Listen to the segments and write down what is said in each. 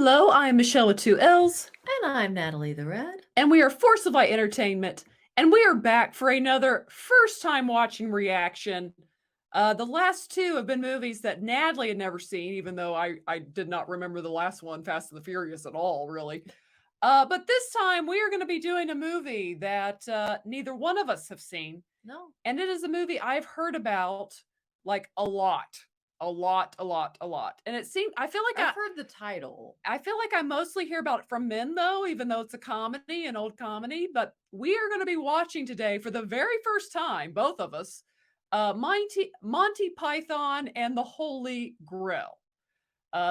Hello, I am Michelle with two L's. And I'm Natalie the Red. And we are Force of Light Entertainment. And we are back for another first time watching reaction. The last two have been movies that Natalie had never seen, even though I did not remember the last one, Fast and the Furious, at all, really. But this time we are going to be doing a movie that neither one of us have seen. No. And it is a movie I've heard about like a lot. And it seemed, I feel like I've heard the title. I feel like I mostly hear about it from men, though, even though it's a comedy, an old comedy. But we are going to be watching today for the very first time, both of us, Monty Python and the Holy Grail.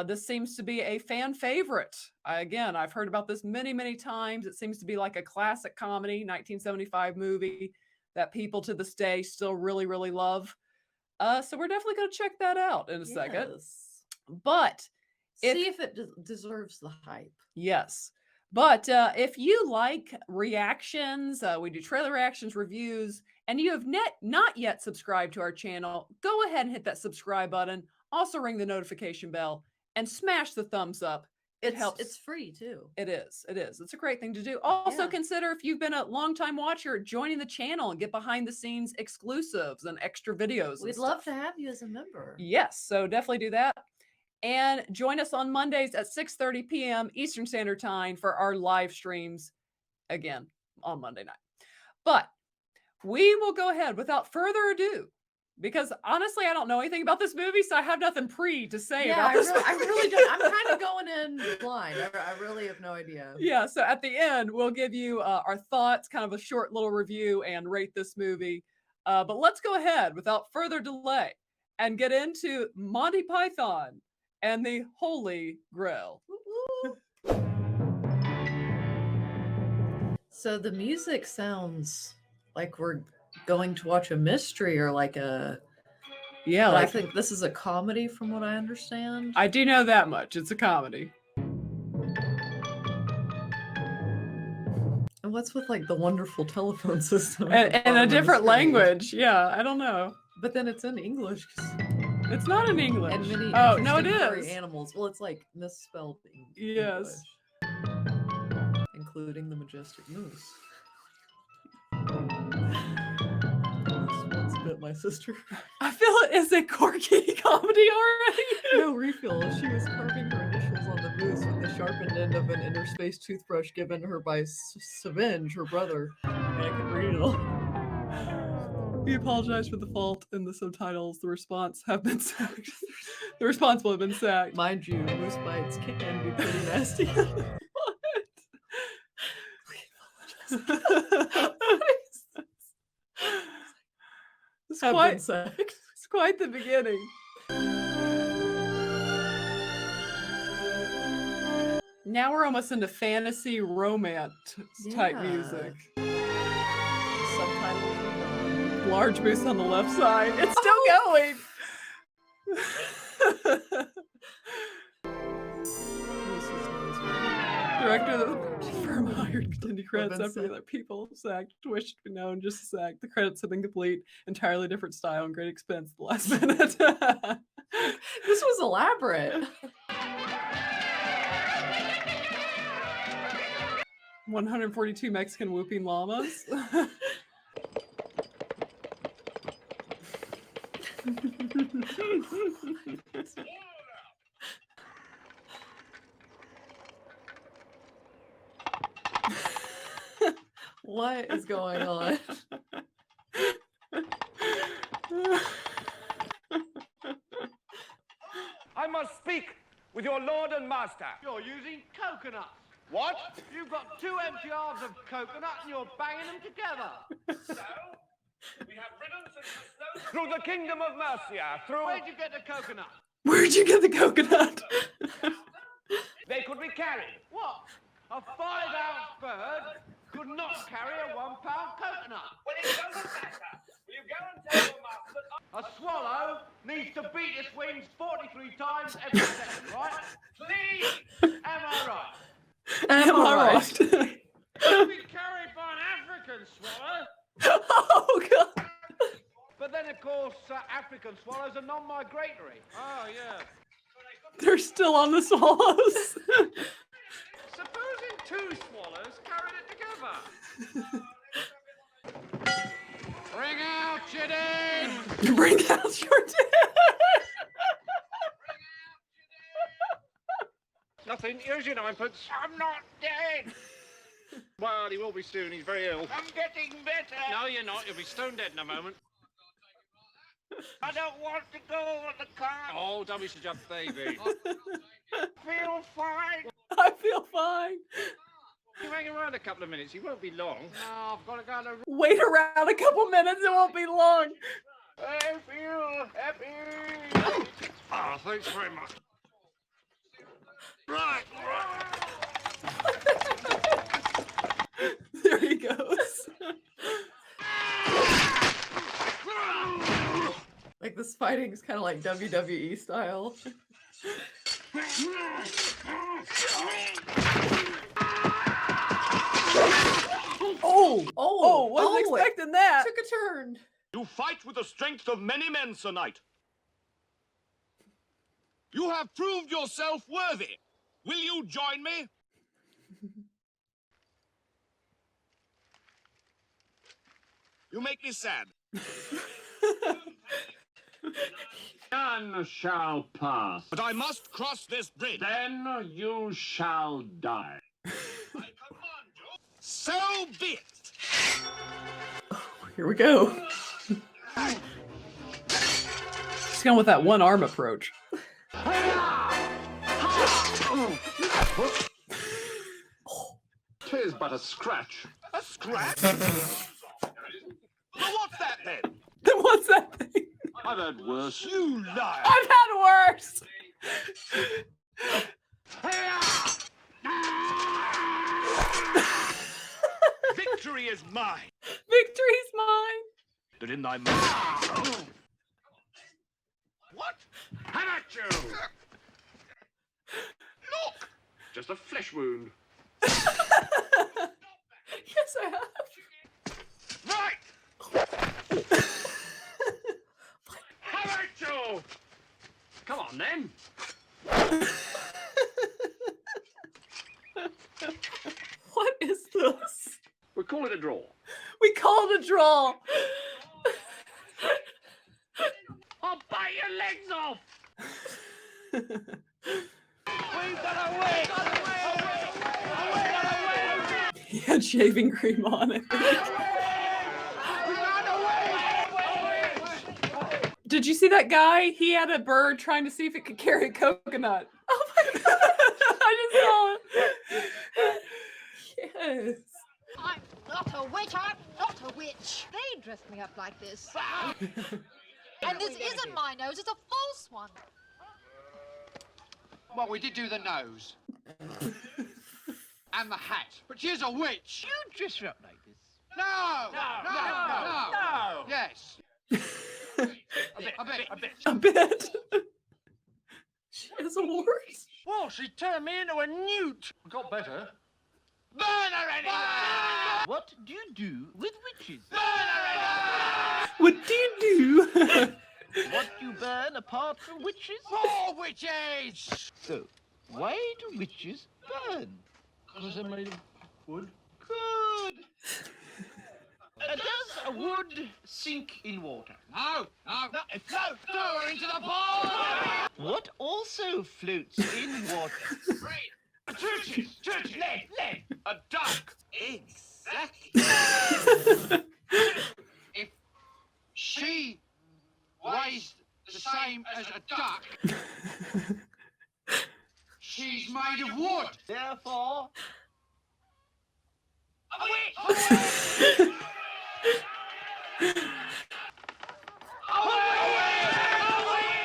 This seems to be a fan favorite. Again, I've heard about this many, many times. It seems to be like a classic comedy, 1975 movie that people to this day still really, really love. So we're definitely going to check that out in a second. But see if it deserves the hype. Yes. But if you like reactions, we do trailer reactions, reviews, and you have not yet subscribed to our channel, go ahead and hit that subscribe button. Also ring the notification bell and smash the thumbs up. It helps. It's free too. It is. It's a great thing to do. Also consider, if you've been a long-time watcher, joining the channel and get behind the scenes exclusives and extra videos. We'd love to have you as a member. Yes, so definitely do that. And join us on Mondays at 6:30 p.m. Eastern Standard Time for our live streams, again, on Monday night. But we will go ahead without further ado, because honestly, I don't know anything about this movie, so I have nothing to say about this movie. I really don't. I'm kind of going in blind. I really have no idea. Yeah, so at the end, we'll give you our thoughts, kind of a short little review, and rate this movie. But let's go ahead without further delay and get into Monty Python and the Holy Grail. So the music sounds like we're going to watch a mystery or like a... Yeah, I think this is a comedy from what I understand. I do know that much. It's a comedy. And what's with like the wonderful telephone system? And a different language. Yeah, I don't know. But then it's in English. It's not in English. And many no, it is. Animals. Well, it's like misspelled Yes. English, including the majestic moose. Once bit my sister. I feel it is a quirky comedy already. No refill. She was carving her initials on the moose with the sharpened end of an interspaced toothbrush given her by Savenge, her brother. And I can read it all. We apologize for the fault in the subtitles. The response have been sacked. The responsible have been sacked. Mind you, moose bites can be pretty nasty. It's quite the beginning. Now we're almost into fantasy romance type music. Subtitles. Large moose on the left side. It's still going. Director of the firm hired continued credits after that people sacked, wished to be known, just sacked. The credits have been complete. Entirely different style and great expense at the last minute. This was elaborate. 142 Mexican whooping llamas. What is going on? I must speak with your lord and master. You're using coconuts. What? You've got 2 empty halves of coconut and you're banging them together. So, we have ridden since the snow... Through the kingdom of Mercia, through... Where'd you get the coconut? Where'd you get the coconut? They could be carried. What? A 5-ounce bird could not carry a 1-pound coconut. Well, it doesn't matter. Will you go and tell your master that... A swallow needs to beat its wings 43 times every second, right? Please! Am I right? Am I right? Could be carried by an African swallow. Oh, God. But then, of course, African swallows are non-migratory. Oh, yes. They're still on the swallows. Supposing two swallows carried it together. Bring out your dead! Bring out your dead. Nothing. Here's your ninepence. I'm not dead. Well, he will be soon. He's very ill. I'm getting better. No, you're not. You'll be stone dead in a moment. I don't want to go on the car. Oh, don't be such a baby. Feel fine. I feel fine. You hang around a couple of minutes. He won't be long. No, I've got to go to... Wait around a couple minutes. It won't be long. I feel happy. Oh, thanks very much. Right. There he goes. Like this fighting is kind of like WWE style. Oh, wasn't expecting that. Took a turn. You fight with the strength of many men, Sir Knight. You have proved yourself worthy. Will you join me? You make me sad. None shall pass. But I must cross this bridge. Then you shall die. I command you. So be it. Here we go. He's going with that one arm approach. Tis but a scratch. A scratch? Well, what's that then? Then what's that thing? I've heard worse. You liar. I've had worse. Victory is mine. Victory's mine. But in thy mouth. What? How about you? Look! Just a flesh wound. Yes, I have. Right! How about you? Come on, then. What is this? We'll call it a draw. We called a draw. I'll bite your legs off. We've got away! He had shaving cream on it. Did you see that guy? He had a bird trying to see if it could carry a coconut. Oh my god! I just saw it. Yes. I'm not a witch, I'm not a witch. They dressed me up like this. And this isn't my nose, it's a false one. Well, we did do the nose. And the hat. But she's a witch. You dress her up like this? No! No! Yes. A bit. She has a horse. Well, she turned me into a newt. Got better. Burn her anyway! What do you do with witches? Burn her anyway! What do you do? What do you burn apart from witches? More witches! So, why do witches burn? Because they're made of wood. Good. Does a wood sink in water? No! Float! Throw her into the pool! What also floats in water? Churches! Lead! A duck! Exactly. If she weighs the same as a duck, she's made of wood. Therefore, A witch!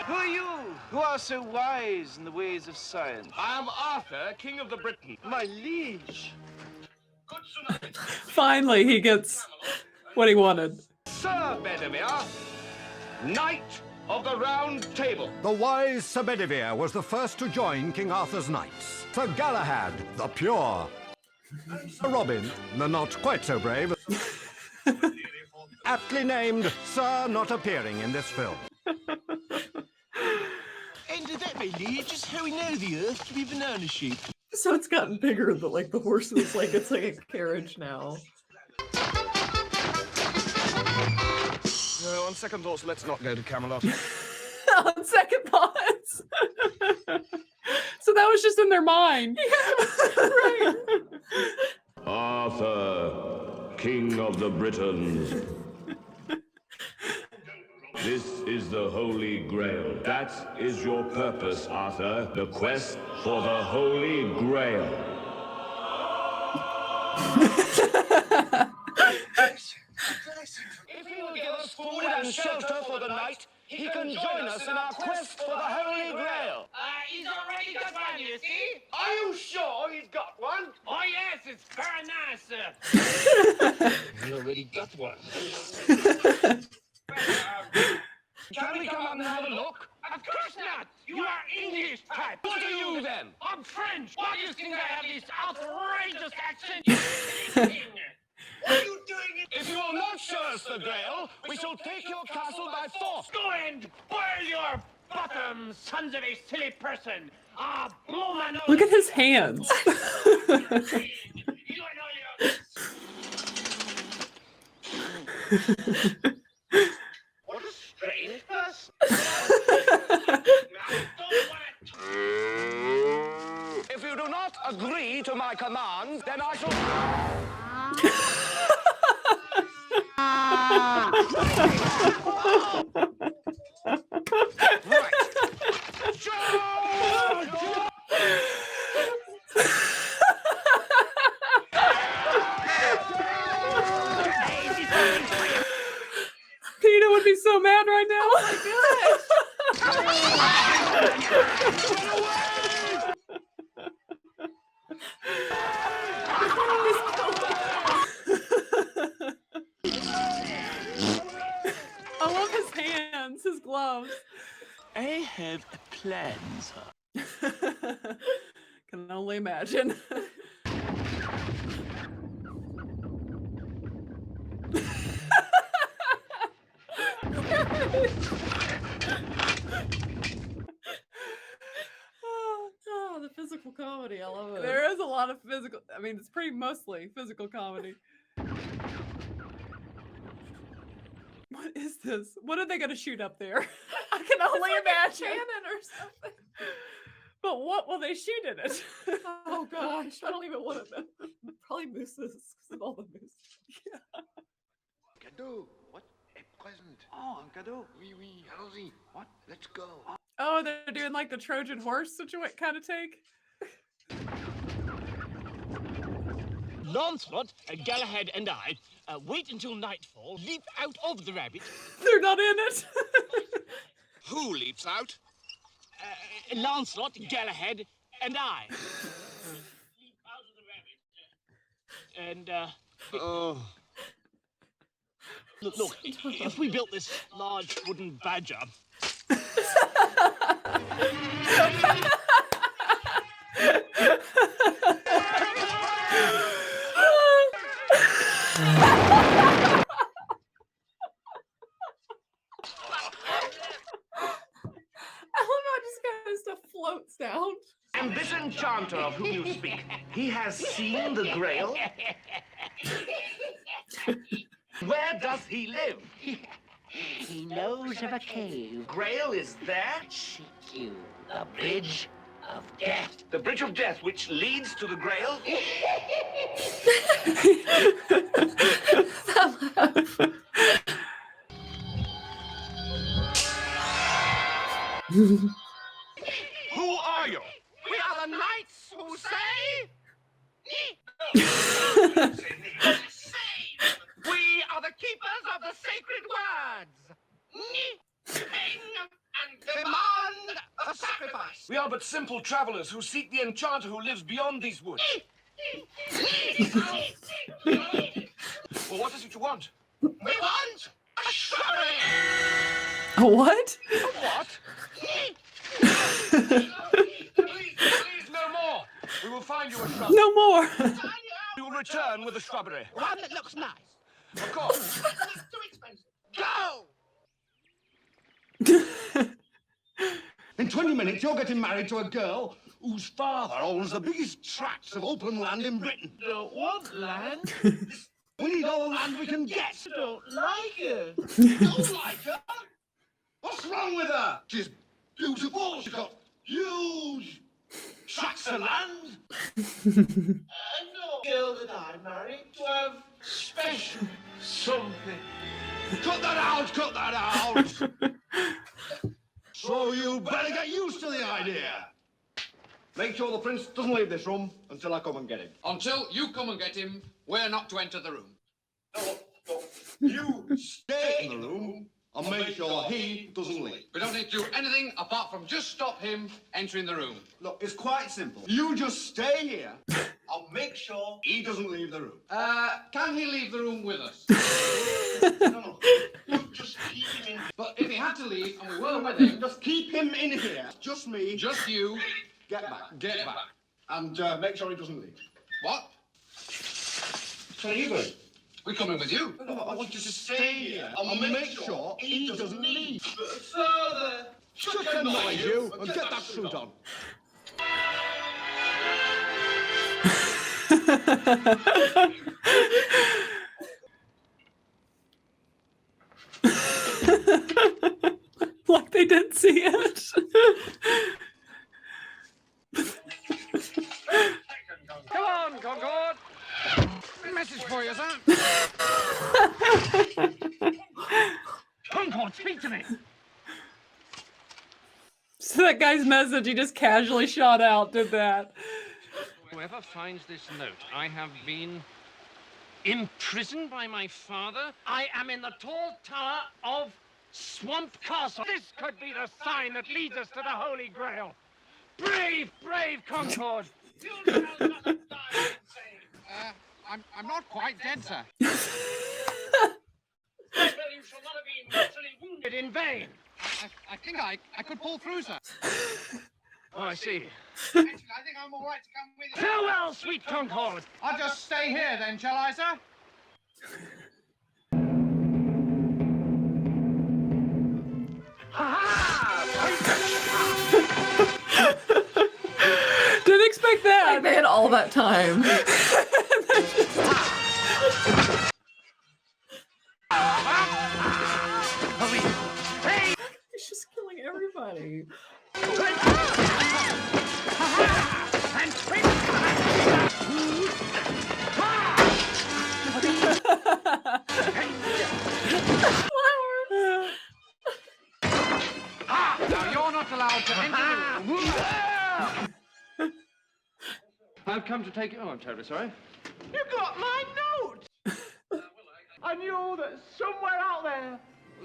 who are you who are so wise in the ways of science? I am Arthur, King of the Britain. My liege. Finally, he gets what he wanted. Sir Bedivere, Knight of the Round Table. The wise Sir Bedivere was the first to join King Arthur's knights. Sir Galahad, the pure. Sir Robin, the not quite so brave. Aptly named Sir not appearing in this film. And that Billy, just how we know the Earth to be banana shaped. So it's gotten bigger, but like the horse is like it's like a carriage now. No, on second thoughts, let's not go to Camelot. On second thoughts. So that was just in their mind. Right. Arthur, King of the Britons. This is the Holy Grail. That is your purpose, Arthur. The quest for the Holy Grail. If he will give us food and shelter for the night, he can join us in our quest for the Holy Grail. He's already got one, you see? Are you sure he's got one? Oh, yes, it's very nice, sir. He already got one. Can we come up and have a look? Of course not. You are English type. What are you then? I'm French. Why do you think I have this outrageous accent? What are you doing? If you will not show us the Grail, we shall take your castle by force. Go and boil your bottom, sons of a silly person. Blow my nose. Look at his hands. You and all your... What a strange person. If you do not agree to my commands, then I shall... Right. Tina would be so mad right now. I love his hands, his gloves. I have a plan, sir. Can only imagine. Oh, the physical comedy, I love it. There is a lot of physical, I mean, it's pretty mostly physical comedy. What is this? What are they going to shoot up there? I can only imagine. Cannon or something. But what will they shoot in it? Oh gosh, I don't even want to know. Probably mooses, because of all the moose. Yeah. Cadeau. What? A present. Oh, un cadeau. Oui, oui. Allons-y. What? Let's go. Oh, they're doing like the Trojan horse situation kind of take. Lancelot, Galahad, and I wait until nightfall, leap out of the rabbit. They're not in it. Who leaps out? Lancelot, Galahad, and I. Leap out of the rabbit. And, Oh. Look, if we built this large wooden badger... Floats down. And this enchanter of whom you speak, he has seen the Grail? Where does he live? He knows of a cave. Grail is there? Seek you, the bridge of death. The Bridge of Death, which leads to the Grail? Who are you? We are the knights who say... We are the keepers of the sacred words. And demand a sacrifice. We are but simple travelers who seek the enchanter who lives beyond these woods. Well, what is it you want? We want a shrubbery. A what? What? Please, no more. We will find you a shrub. No more. We will return with a shrubbery. One that looks nice. Of course. That's too expensive. Go! In 20 minutes, you're getting married to a girl whose father owns the biggest tracts of open land in Britain. Don't want land. We need all the land we can get. Don't like her. Don't like her? What's wrong with her? She's beautiful. She's got huge tracts of land. And no girl that I married to have special something. Cut that out! Cut that out! So you better get used to the idea. Make sure the prince doesn't leave this room until I come and get him. Until you come and get him, we're not to enter the room. No. You stay in the room and make sure he doesn't leave. We don't need to do anything apart from just stop him entering the room. Look, it's quite simple. You just stay here and make sure he doesn't leave the room. Can he leave the room with us? No. You just keep him in. But if he had to leave and we were with him, Just keep him in here. Just me. just you, Get back. get back. And make sure he doesn't leave. What? So you going? We're coming with you. No, I want you to stay here and make sure he doesn't leave. Father. Shut your noise, you, and get that suit on. Like they didn't see it. Come on, Concord. Message for you, sir. Concord, speak to me. So that guy's message, he just casually shot out, did that. Whoever finds this note, I have been imprisoned by my father. I am in the tall tower of Swamp Castle. This could be the sign that leads us to the Holy Grail. Brave, brave Concord. I'm not quite dead, sir. You shall not have been mortally wounded in vain. I think I could pull through, sir. Oh, I see. Actually, I think I'm all right to come with you. Farewell, sweet Concord. I'll just stay here then, shall I, sir? Didn't expect that. Like they had all that time. He's just killing everybody. Now, you're not allowed to enter the room. I've come to take it. Oh, I'm terribly sorry. You got my note. I knew that somewhere out there,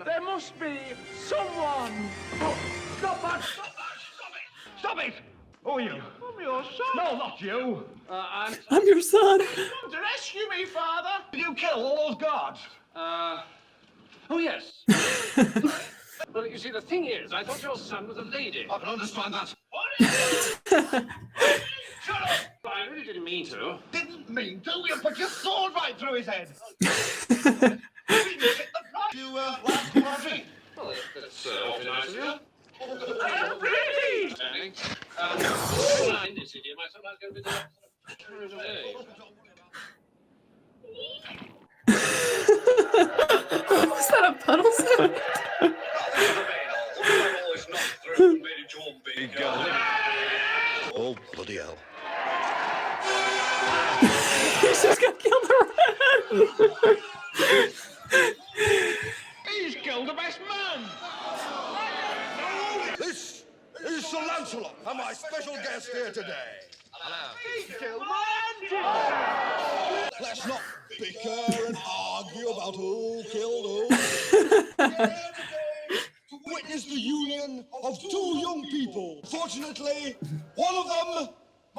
there must be someone. Oh, stop that! Stop that! Stop it! Who are you? I'm your son. No, not you. I'm your son. Come to rescue me, Father. Did you kill all those guards? Oh, yes. Well, you see, the thing is, I thought your son was a lady. I can understand that. Shut up! I really didn't mean to. Didn't mean to. You put your sword right through his head. You like coffee? Well, that's awfully nice of you. I'm ready. Standing. In this idiom, I sometimes get a bit carried away. Was that a puddle sound? Oh, bloody hell. He's just gonna kill the rat. He's killed the best man. This is Sir Lancelot and my special guest here today. Hello. He killed my auntie. Let's not bicker and argue about who killed who. To witness the union of two young people. Fortunately, one of them,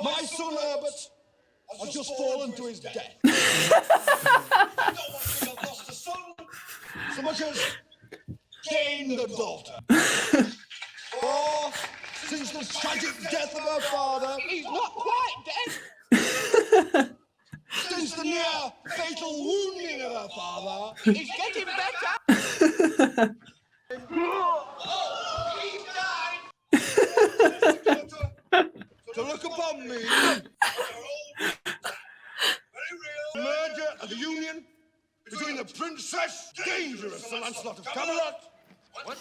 my son Herbert, has just fallen to his death. I don't want to have lost a son so much as gained a daughter. For since the tragic death of her father, He's not quite dead. since the near fatal wounding of her father, He's getting better. oh, he died. from me. Merger of the union between the Princess Dangerous, Sir Lancelot of Camelot. What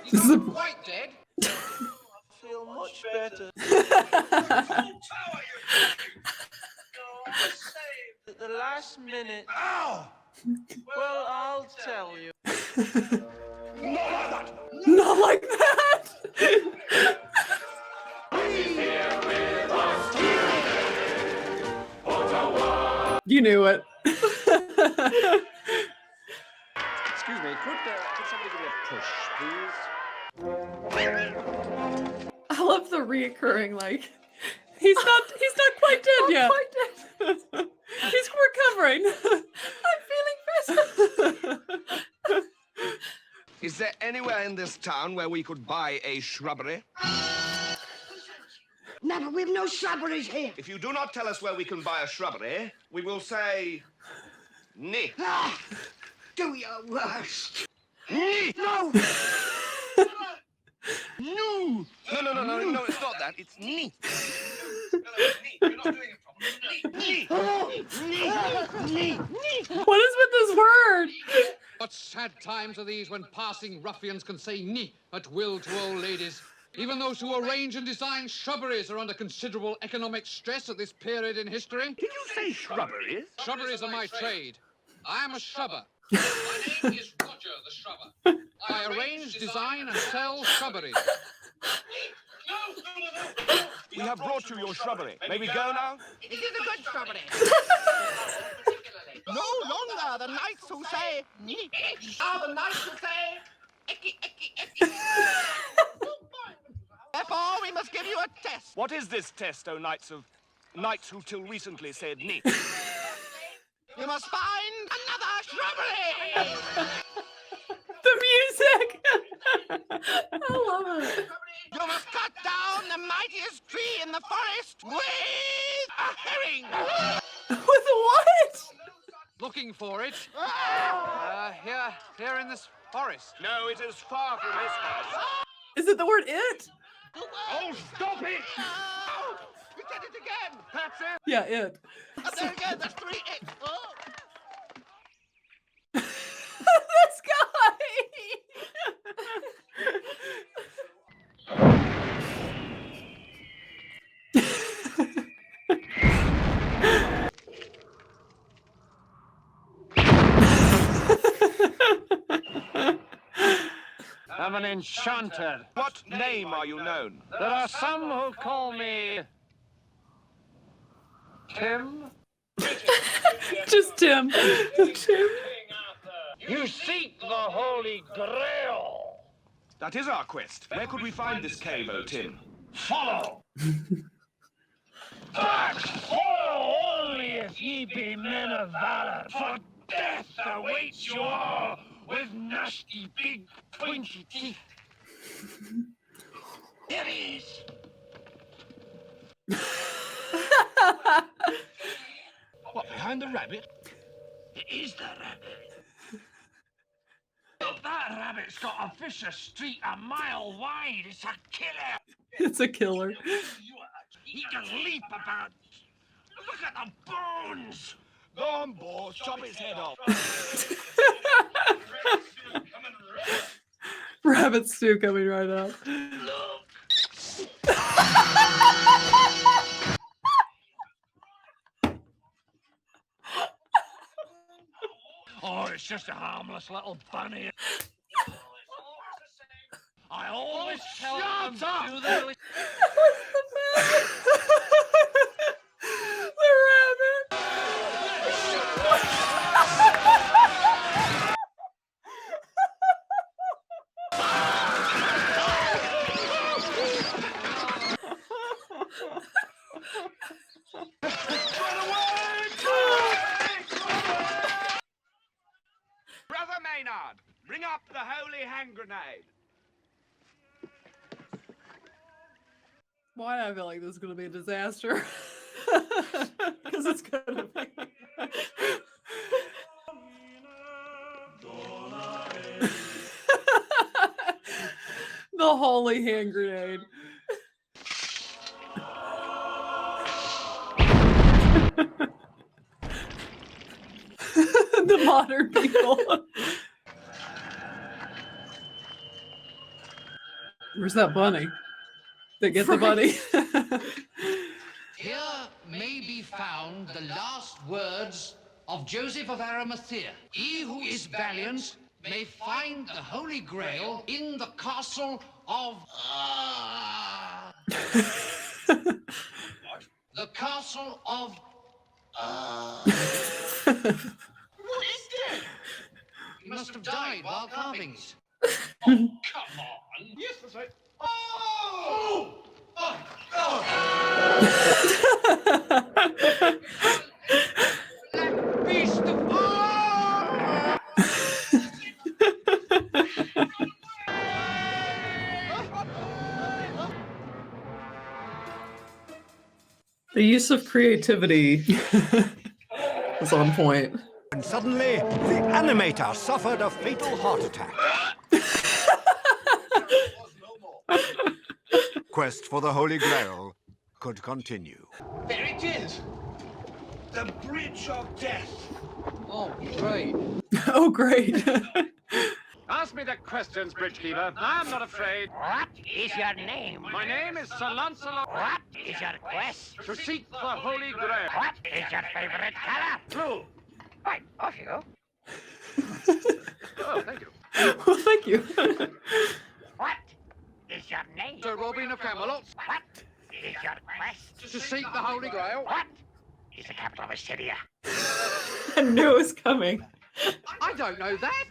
He's not quite dead. I feel much better. At the last minute. Ow! Well, I'll tell you. Not like that! Not like that! You knew it. Excuse me, could somebody give me a push, please? I love the reoccurring, like, He's not quite dead yet. quite dead. He's recovering. I'm feeling better. Is there anywhere in this town where we could buy a shrubbery? No, but we've no shrubberies here. If you do not tell us where we can buy a shrubbery, we will say... Ni. Ah, do your worst. Ni. No! No, it's not that. It's ni. You're not doing it properly. What is with this word? What sad times are these when passing ruffians can say "ni" at will to old ladies? Even those who arrange and design shrubberies are under considerable economic stress at this period in history. Did you say shrubberies? Shrubberies are my trade. I am a shrubber. My name is Roger the Shrubber. I arrange, design, and sell shrubberies. We have brought you your shrubbery. May we go now? It is a good shrubbery. No longer the knights who say... Ni are the knights who say, "Icky, icky, icky." Therefore, we must give you a test. What is this test, O knights who till recently said ni? You must find another shrubbery! The music. I love it. You must cut down the mightiest tree in the forest with a herring! With what? Looking for it. Here in this forest. No, it is far from this house. Is it the word it? Oh, stop it! Oh, you did it again! That's it! Yeah, it. Up there again, that's three it! Oh. This guy. I'm an enchanter. What name are you known? There are some who call me... Tim? Just Tim. Tim. You seek the Holy Grail. That is our quest. Where could we find this cave, O Tim? Follow. But follow only if ye be men of valor, for death awaits you all with nasty big pointy teeth. There he is. What, behind the rabbit? It is the rabbit. That rabbit's got a vicious streak a mile wide. It's a killer. It's a killer. He can leap about. Look at the bones. Go on, boss, chop his head off. Rabbit stew coming right up. Oh, it's just a harmless little bunny. I always tell them to do the... The rabbit. Brother Maynard, bring up the holy hand grenade. Why do I feel like this is going to be a disaster? Because it's going to be. The holy hand grenade. the modern people. Where's that bunny? They get the bunny. Here may be found the last words of Joseph of Arimathea. He who is valiant may find the Holy Grail in the castle of... the castle of... What is that? He must have died while carving it. Come on. Yes, that's right. Oh! That beast of... The use of creativity was on point. And suddenly, the animator suffered a fatal heart attack. Quest for the Holy Grail could continue. There it is. The Bridge of Death. Oh, great. Oh, great. Ask me the questions, Bridgekeeper. I'm not afraid. What is your name? My name is Sir Lancelot. What is your quest? To seek the Holy Grail. What is your favorite color? Blue. Right, off you go. Oh, thank you. Well, thank you. What is your name? Sir Robin of Camelot. What is your quest? To seek the Holy Grail. What is the capital of Assyria? I knew it was coming. I don't know that.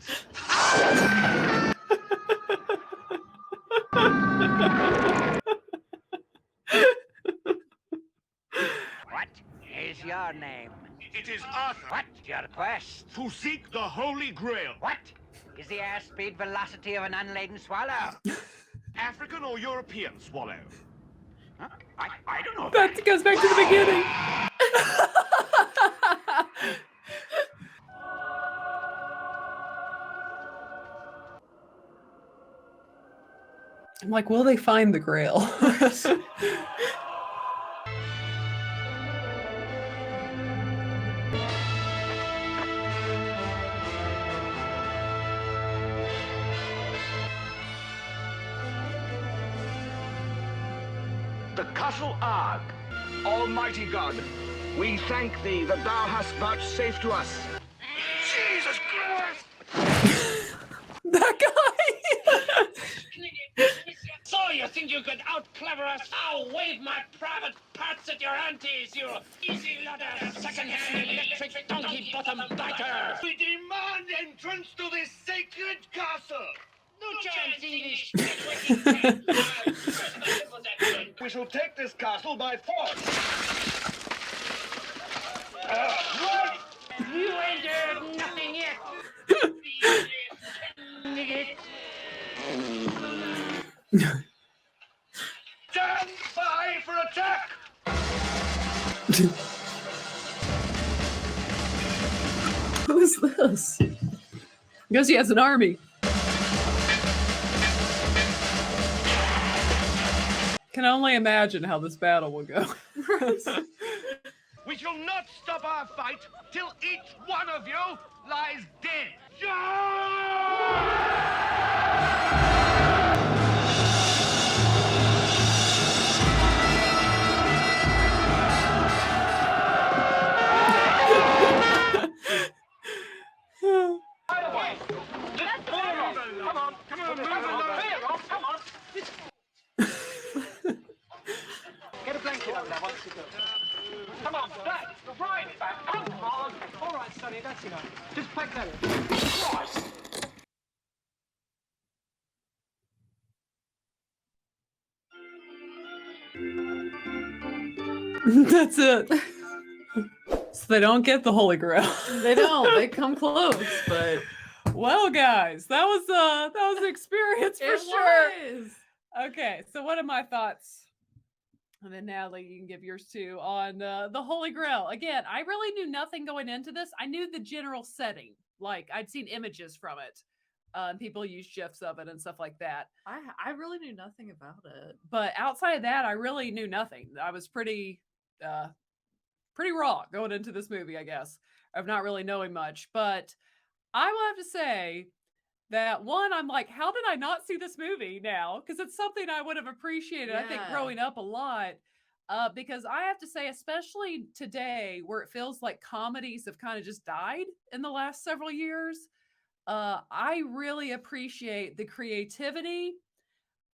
What is your name? It is Arthur. What's your quest? To seek the Holy Grail. What is the airspeed velocity of an unladen swallow? African or European swallow? Huh? I don't know. That goes back to the beginning. I'm like, will they find the Grail? The Castle Arg. Almighty God, we thank thee that thou hast vouchsafed to us. Jesus Christ! That guy! So you think you could out-clever us? I'll wave my private parts at your aunties, you easy ladder, second-hand electric donkey-bottom biter! We demand entrance to this sacred castle! No chance, English! We shall take this castle by force. You ain't heard nothing yet! Nigga. Stand by for attack! Who is this? Because he has an army. Can only imagine how this battle will go. We shall not stop our fight till each one of you lies dead. Get a blanket over there once you do. Come on, back, right, back, come on. All right, Sonny, that's enough. Just pack that in. Christ. That's it. So they don't get the Holy Grail. They don't. They come close, but well, guys, that was an experience for it sure. was. Okay, so what are my thoughts? And then Natalie, you can give yours too on the Holy Grail. Again, I really knew nothing going into this. I knew the general setting, like I'd seen images from it. People use GIFs of it and stuff like that. I really knew nothing about it. But outside of that, I really knew nothing. I was pretty raw going into this movie, I guess. of not really knowing much. But I will have to say that one, I'm like, how did I not see this movie now? Because it's something I would have appreciated, I think, Yeah. growing up a lot. Because I have to say, especially today, where it feels like comedies have kind of just died in the last several years, I really appreciate the creativity.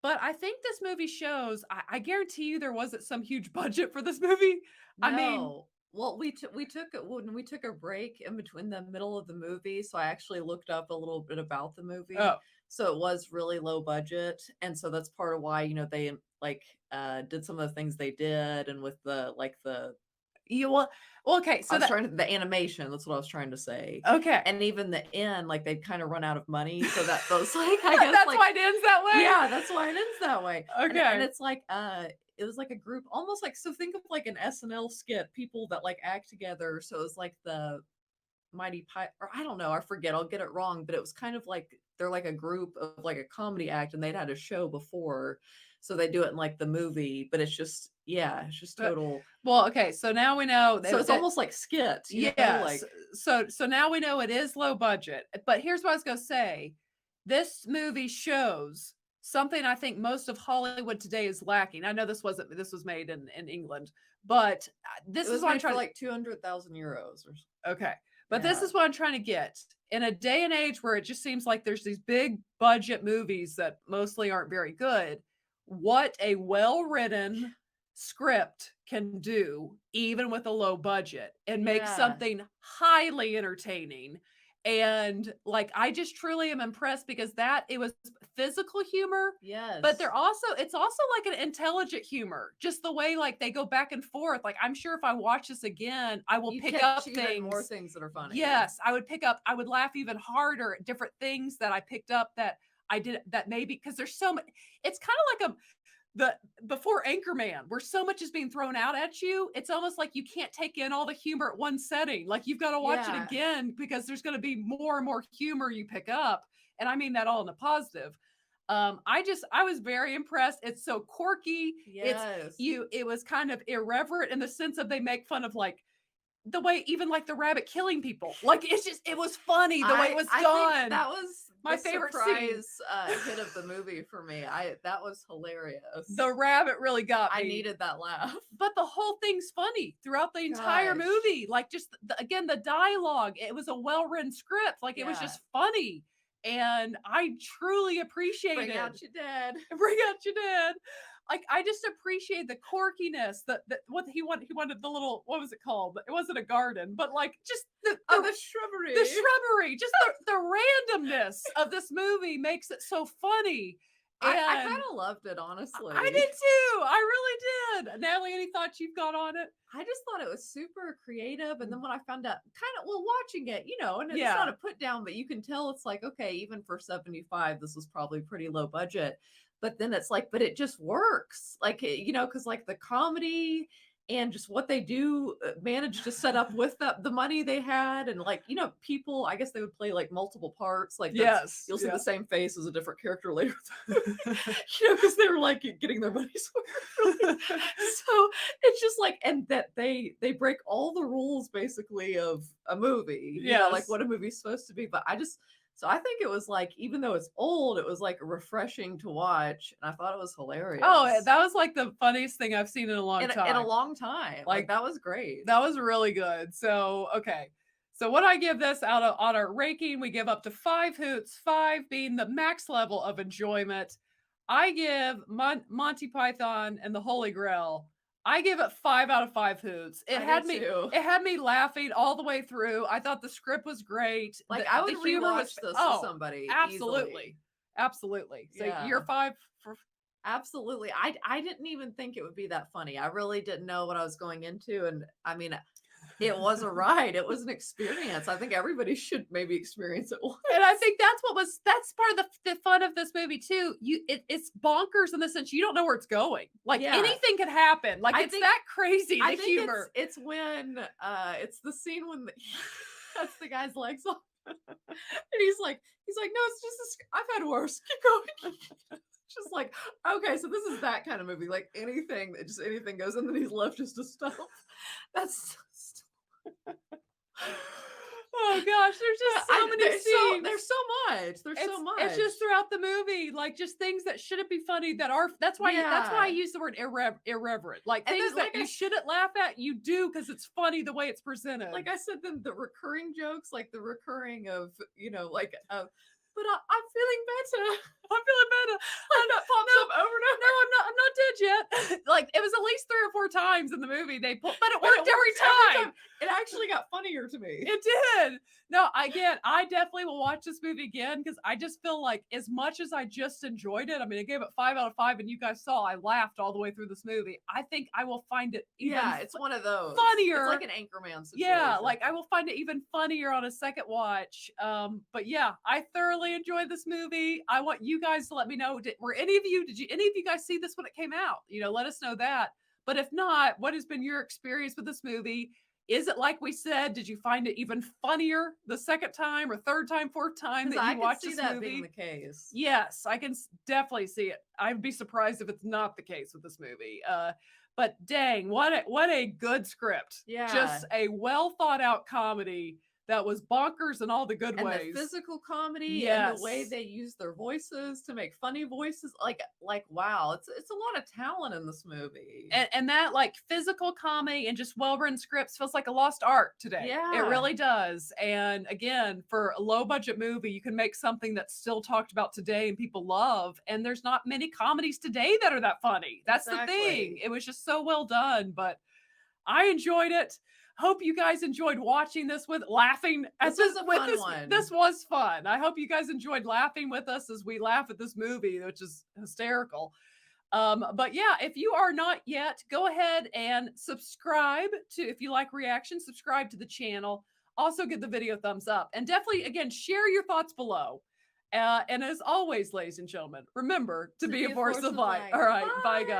But I think this movie shows, I guarantee you there wasn't some huge budget for this movie. I mean, No. Well, we took a break in between the middle of the movie, so I actually looked up a little bit about the movie. oh, So it was really low budget, and so that's part of why, they like did some of the things they did, and with the you well, okay, so the animation, that's what I was trying to say. okay. And even the end, like they'd kind of run out of money, so that those like I guess That's like why it ends that way? yeah, that's why it ends that way. And Okay. it's like it was like a group, almost like, so think of like an SNL skit, people that like act together. So it was like the Mighty Pie, or I don't know, I forget, I'll get it wrong, but it was kind of like they're like a group of like a comedy act, and they'd had a show before, so they do it in like the movie, but it's just it's just But- total. Well, okay, so now we know So it's that- almost like skit, yeah, like so now we know it is low budget. But here's what I was gonna say. This movie shows something I think most of Hollywood today is lacking. I know this was made in England, but this it is was what I'm made trying for to like 200,000 euros or okay. But this Yeah. is what I'm trying to get. In a day and age where it just seems like there's these big budget movies that mostly aren't very good, what a well-written script can do, even with a low budget, and make Yeah. something highly entertaining. And like, I just truly am impressed because it was physical humor, Yes. but it's also like an intelligent humor. Just the way like they go back and forth. Like, I'm sure if I watch this again, I will You pick catch up even more things. things that are funny. Yes, I would laugh even harder at different things that I picked up that I did that maybe because there's so much. It's kind of like before Anchorman, where so much is being thrown out at you. It's almost like you can't take in all the humor at one setting. Like, you've got to watch it Yeah. again because there's going to be more and more humor you pick up. And I mean that all in a positive. I was very impressed. It's so quirky. Yes. It was kind of irreverent in the sense of they make fun of like the way, even like the rabbit killing people. Like, it was funny the way it was I done. think that was my the favorite scene. surprise hit of the movie for me. That was hilarious. The rabbit really got me. I needed that laugh. But the whole thing's funny throughout the entire Gosh. movie. Like, just again, the dialogue, it was a well-written script. Like, it was Yeah. just funny. And I truly appreciated Bring out your dad. Bring out your dad. Like, I just appreciate the quirkiness that what he wanted the little, what was it called? It wasn't a garden, but like just the shrubbery. the shrubbery, just the randomness of this movie makes it so funny. I And kind of loved it, honestly. I did too. I really did. Natalie, any thoughts you've got on it? I just thought it was super creative. And then when I found out, watching it, and it's Yeah. not a put down, but you can tell it's like, okay, even for 75, this was probably pretty low budget. But then it's like, but it just works. Like, because like the comedy and just what they do manage to set up with the money they had. And like, people, I guess they would play like multiple parts. Like, Yes. you'll see yeah. the same face as a different character later. Because they were like getting their money's worth. So it's just like, and that they break all the rules basically of a movie. Like Yes. what a movie's supposed to be. But so I think it was like, even though it's old, it was like refreshing to watch, and I thought it was hilarious. Oh, that was like the funniest thing I've seen in a long time. In a long time. Like, that was great. That was really good. So, okay. So what I give this on our ranking, we give up to 5 hoots, 5 being the max level of enjoyment. I give Monty Python and the Holy Grail, I give it 5 out of 5 hoots. It had me laughing all the way through. I thought the script was great. Like, the, I would the humor rewatch was this with somebody. Absolutely. Easily. Absolutely. So Yeah. you're 5 for Absolutely. I didn't even think it would be that funny. I really didn't know what I was going into. And I mean, it was a ride. It was an experience. I think everybody should maybe experience it once. And I think that's part of the fun of this movie too. It's bonkers in the sense you don't know where it's going. Like, Yeah. anything could happen. Like, it's that crazy, the I think humor. it's when it's the scene when cuts the guy's legs off. And he's like, no, it's just I've had worse. Keep going. It's just like, okay, so this is that kind of movie. Like, anything goes, and then he's left just to stuff. That's Oh gosh, there's just so many scenes. There's so much. There's so much. It's just throughout the movie, like just things that shouldn't be funny that are. That's why I use the word irreverent. Like And things then, that you shouldn't laugh at, you do because it's funny the way it's presented. Like I said, the recurring jokes, like the recurring of, like, but I'm feeling better. I'm feeling better. And that pops up over and over. No, I'm not dead yet. Like it was at least 3 or 4 times in the movie they pulled, but it worked every time. It actually got funnier to me. It did. No, I definitely will watch this movie again because I just feel like as much as I just enjoyed it, I mean, I gave it 5 out of 5, and you guys saw I laughed all the way through this movie. I think I will find it even It's one of those funnier. It's like an Anchorman situation. Yeah, like I will find it even funnier on a second watch. But yeah, I thoroughly enjoyed this movie. I want you guys to let me know. Did any of you guys see this when it came out? Let us know that. But if not, what has been your experience with this movie? Is it like we said? Did you find it even funnier the second time or third time, fourth time that you watched this movie? Being the case. Yes, I can definitely see it. I'd be surprised if it's not the case with this movie. But dang, what a good script. Yeah. Just a well thought out comedy that was bonkers in all the good And ways. the physical comedy and the way they use their voices to make funny voices, like wow, it's a lot of talent in this movie. And that like physical comedy and just well-written scripts feels like a lost art today. Yeah. It really does. And again, for a low budget movie, you can make something that's still talked about today and people love. And there's not many comedies today that are that funny. That's the thing. It was just so well done, but I enjoyed it. Hope you guys enjoyed watching this laughing at This was a fun one. This was fun. I hope you guys enjoyed laughing with us as we laugh at this movie, which is hysterical. But yeah, if you are not yet, go ahead and subscribe if you like reactions, subscribe to the channel. Also give the video a thumbs up and definitely, again, share your thoughts below. And as always, ladies and gentlemen, remember to be a force of light. All right. Bye guys.